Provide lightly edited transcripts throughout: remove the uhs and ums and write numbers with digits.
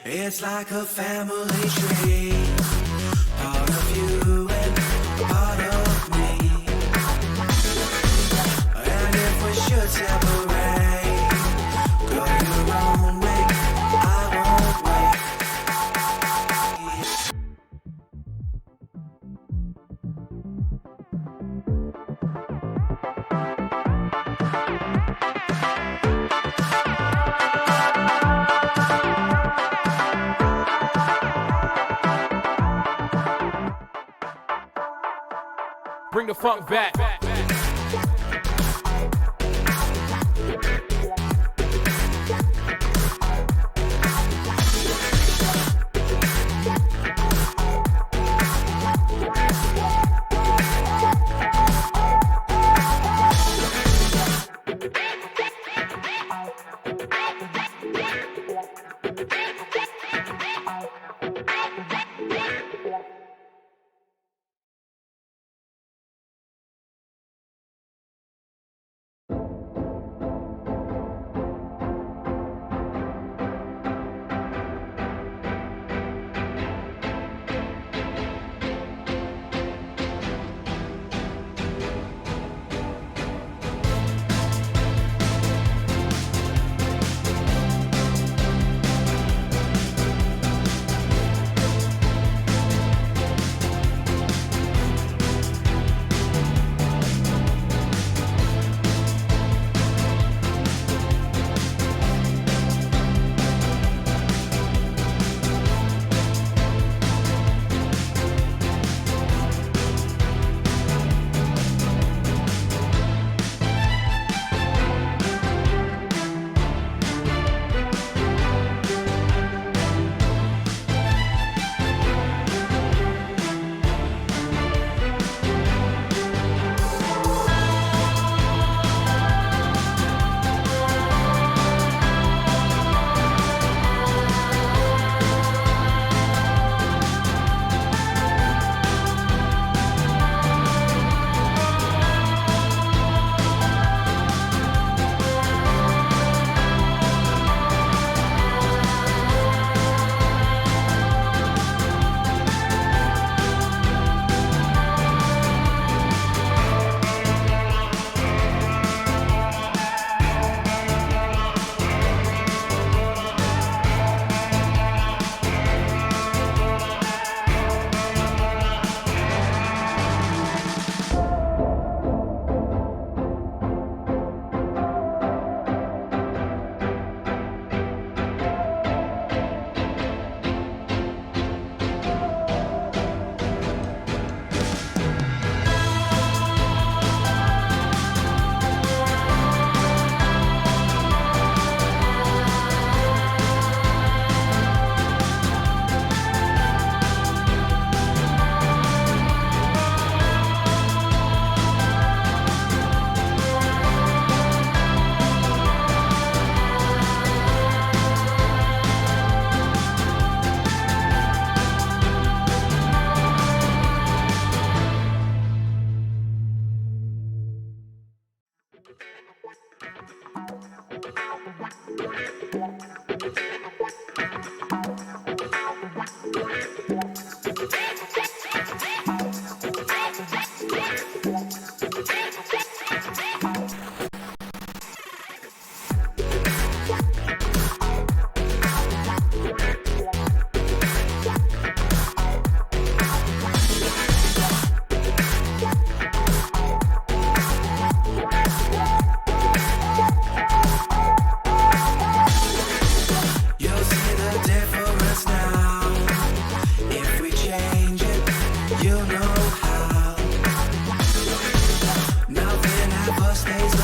It's like a family tree, part of you and part of me. And if we should separate, go your own way, I won't wait. Bring the funk back.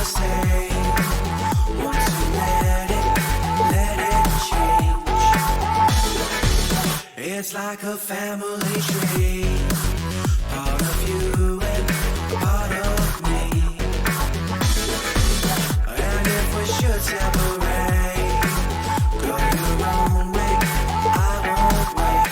the same. Want to let it change. It's like a family tree. Part of you and part of me. And if we should separate, go your own way, I won't wait.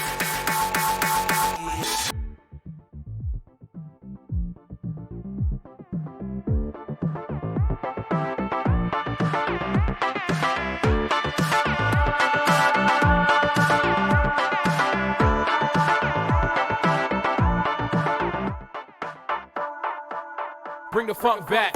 Bring the funk back.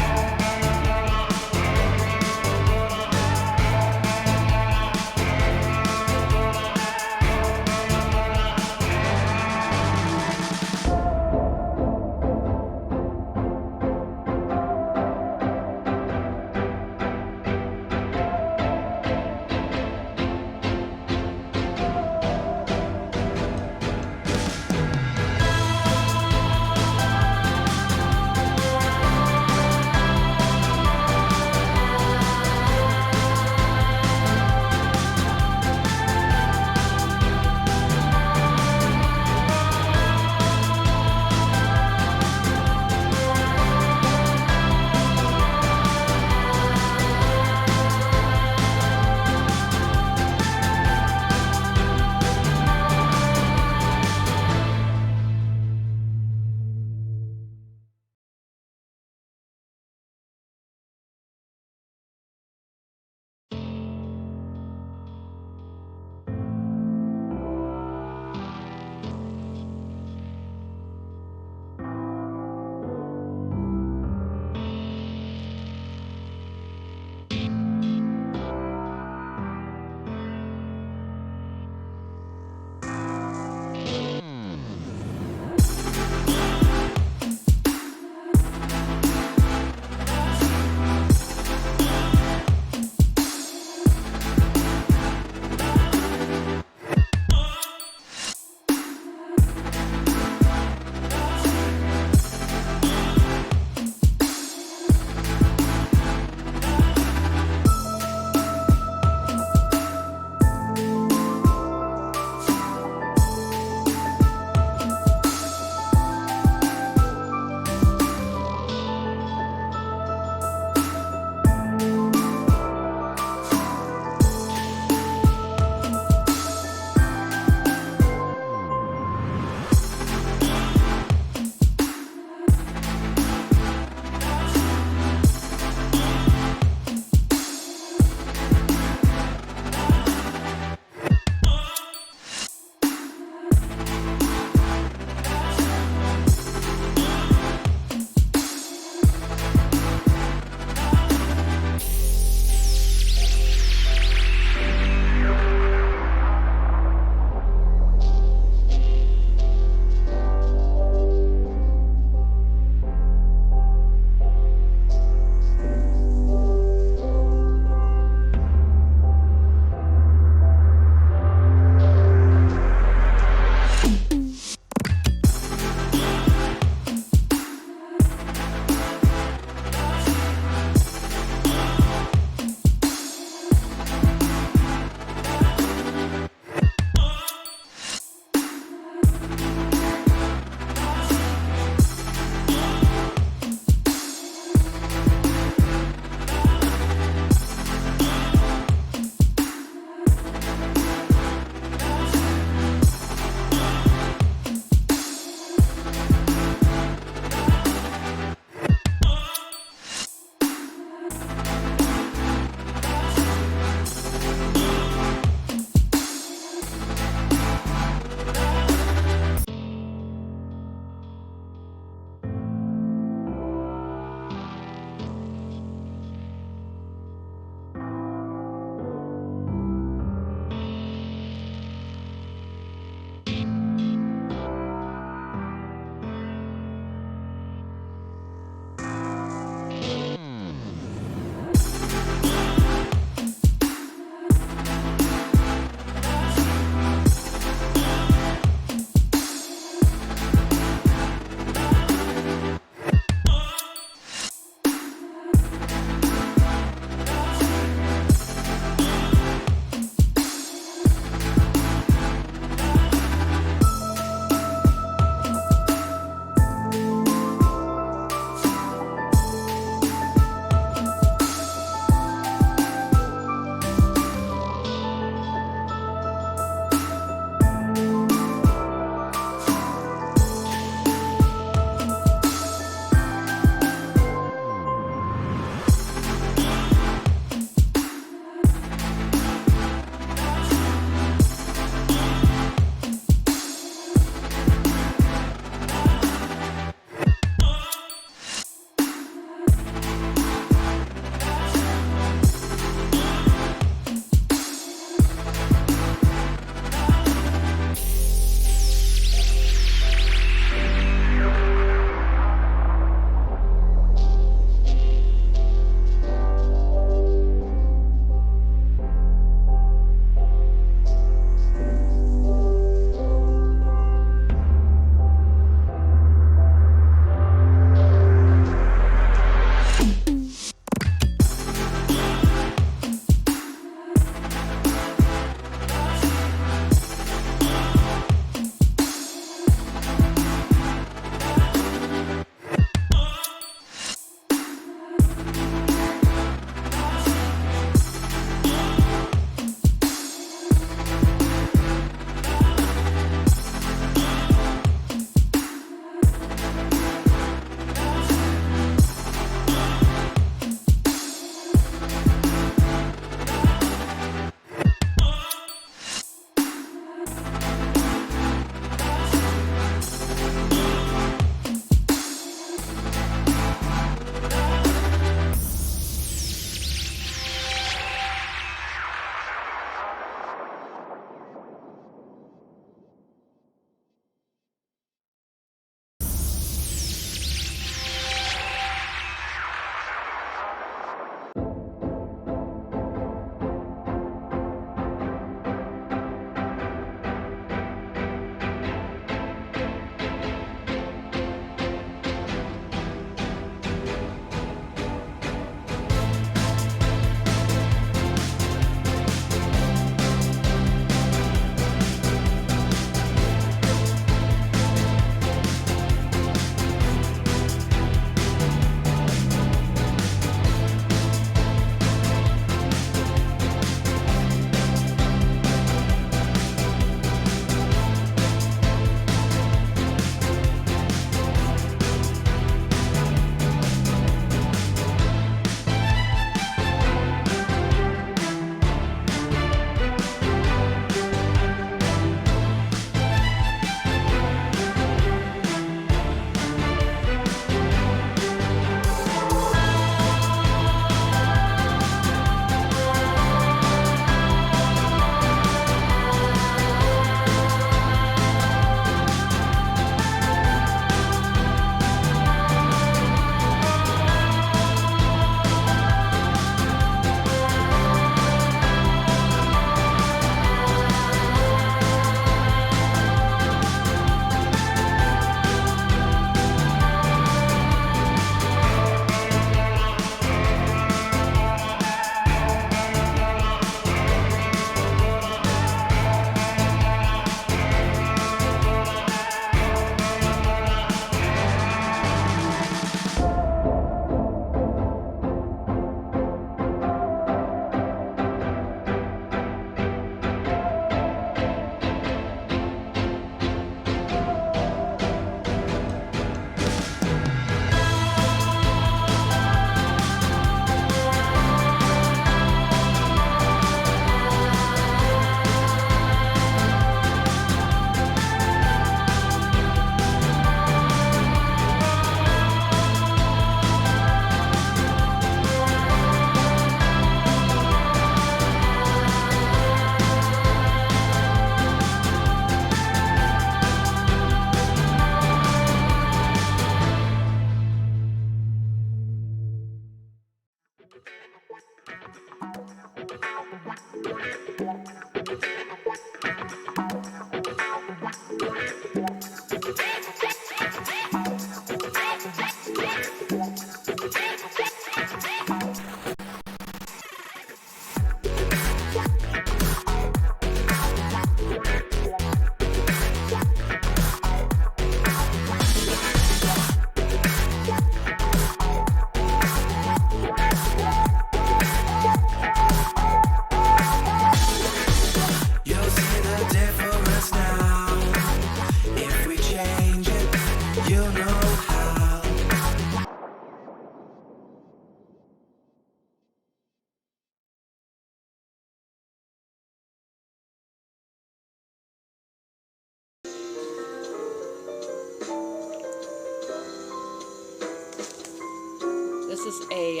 This is a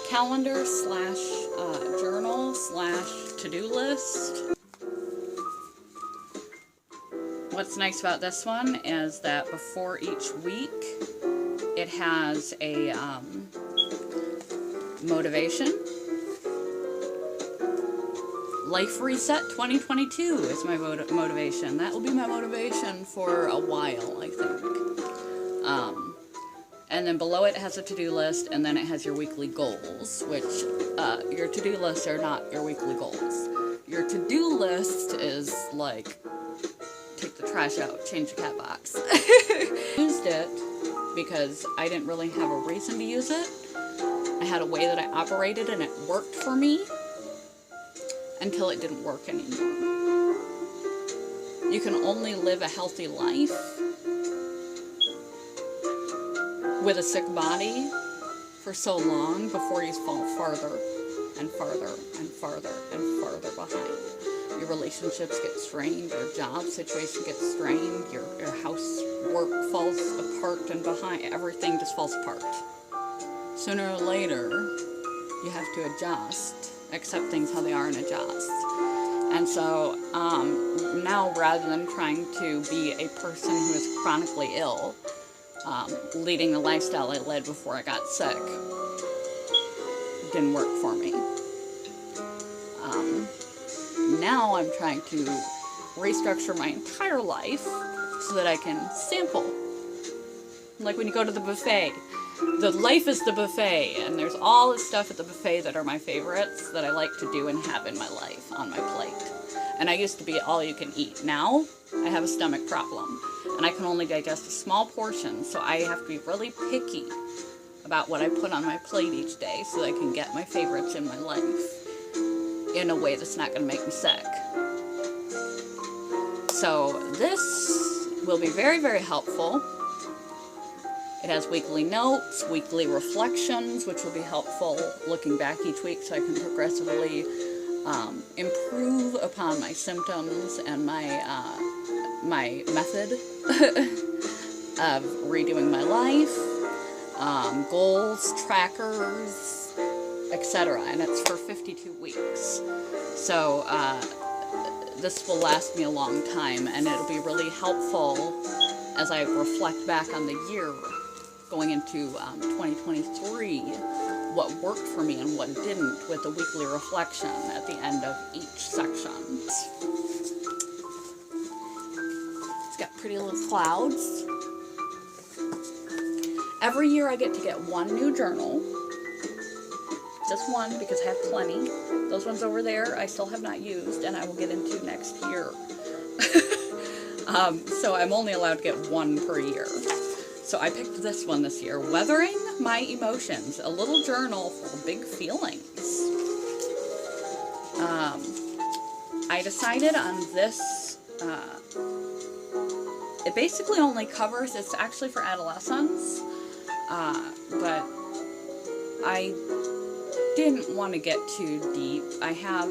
calendar slash journal slash to-do list. What's nice about this one is that before each week it has a motivation. Life Reset 2022 is my motivation. That will be my motivation for a while, I think. And then below it has a to-do list, and then it has your weekly goals, which your to-do lists are not your weekly goals. Your to-do list is like, take the trash out, change the cat box. Used it because I didn't really have a reason to use it. I had a way that I operated and it worked for me until it didn't work anymore. You can only live a healthy life with a sick body for so long before you fall farther and farther and farther and farther behind. Your relationships get strained, your job situation gets strained, your housework falls apart and behind, everything just falls apart. Sooner or later, you have to adjust, accept things how they are and adjust. And so now, rather than trying to be a person who is chronically ill, leading the lifestyle I led before I got sick didn't work for me. Now I'm trying to restructure my entire life so that I can sample. Like when you go to the buffet, the life is the buffet, and there's all this stuff at the buffet that are my favorites that I like to do and have in my life on my plate. And I used to be all you can eat. Now I have a stomach problem, and I can only digest a small portion, so I have to be really picky about what I put on my plate each day so that I can get my favorites in my life in a way that's not going to make me sick. So this will be very, very helpful. It has weekly notes, weekly reflections, which will be helpful looking back each week so I can progressively improve upon my symptoms and my method of redoing my life, goals, trackers, etc. And it's for 52 weeks. So this will last me a long time, and it'll be really helpful as I reflect back on the year going into 2023, what worked for me and what didn't, with a weekly reflection at the end of each section. It's got pretty little clouds. Every year I get to get one new journal. Just one, because I have plenty. Those ones over there I still have not used, and I will get into next year. So I'm only allowed to get one per year. So I picked this one this year, Weathering My Emotions, a little journal for big feelings. I decided on this, it basically only covers, it's actually for adolescents, but I didn't want to get too deep. I have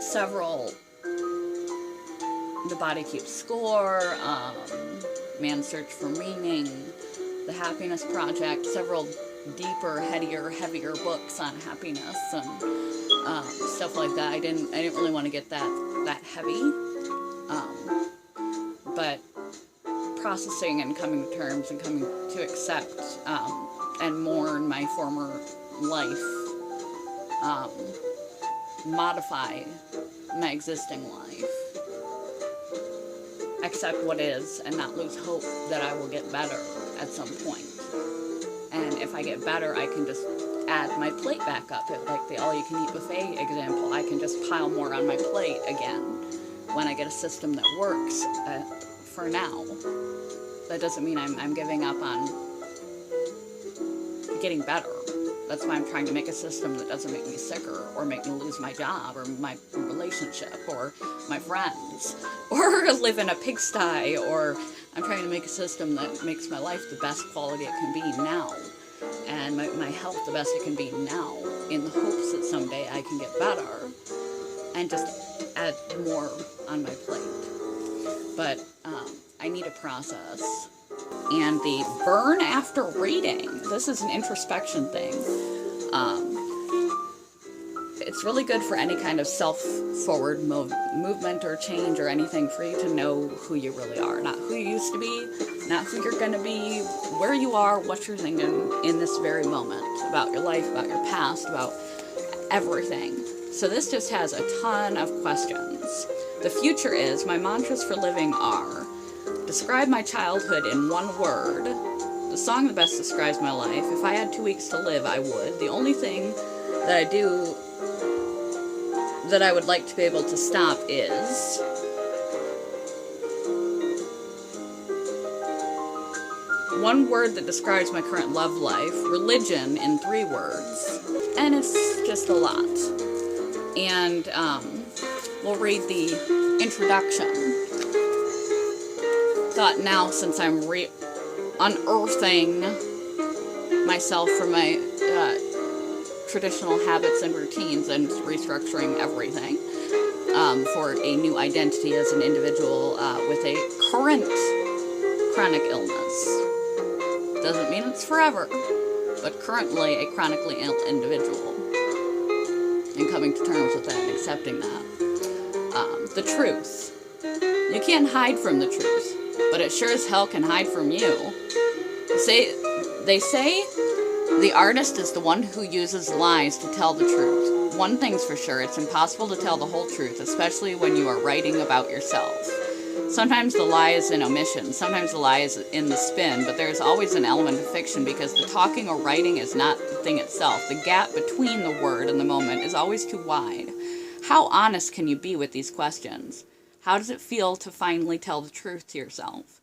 several, The Body Keeps Score, Man's Search for Meaning, The Happiness Project, several deeper, heavier books on happiness and stuff like that. I didn't really want to get that heavy, but processing and coming to terms and coming to accept and mourn my former life, modify my existing life, accept what is, and not lose hope that I will get better at some point. And if I get better, I can just add my plate back up. Like the all-you-can-eat buffet example, I can just pile more on my plate again when I get a system that works for now. That doesn't mean I'm giving up on getting better. That's why I'm trying to make a system that doesn't make me sicker or make me lose my job or my relationship or my friends or live in a pigsty, or I'm trying to make a system that makes my life the best quality it can be now and my health the best it can be now, in the hopes that someday I can get better and just add more on my plate. But I need a process. And the burn after reading. This is an introspection thing. It's really good for any kind of self-forward movement or change or anything, for you to know who you really are. Not who you used to be, not who you're going to be, where you are, what you're thinking in this very moment, about your life, about your past, about everything. So this just has a ton of questions. The future is, my mantras for living are: describe my childhood in one word. The song that best describes my life. If I had 2 weeks to live, I would. The only thing that I do that I would like to be able to stop is one word that describes my current love life. Religion in 3 words. And it's just a lot. And we'll read the introduction. Thought now, since I'm unearthing myself from my traditional habits and routines and restructuring everything for a new identity as an individual with a current chronic illness. Doesn't mean it's forever, but currently a chronically ill individual. And coming to terms with that and accepting that. The truth. You can't hide from the truth, but it sure as hell can hide from you. They say the artist is the one who uses lies to tell the truth. One thing's for sure, it's impossible to tell the whole truth, especially when you are writing about yourself. Sometimes the lie is in omission, sometimes the lie is in the spin, but there's always an element of fiction because the talking or writing is not the thing itself. The gap between the word and the moment is always too wide. How honest can you be with these questions? How does it feel to finally tell the truth to yourself?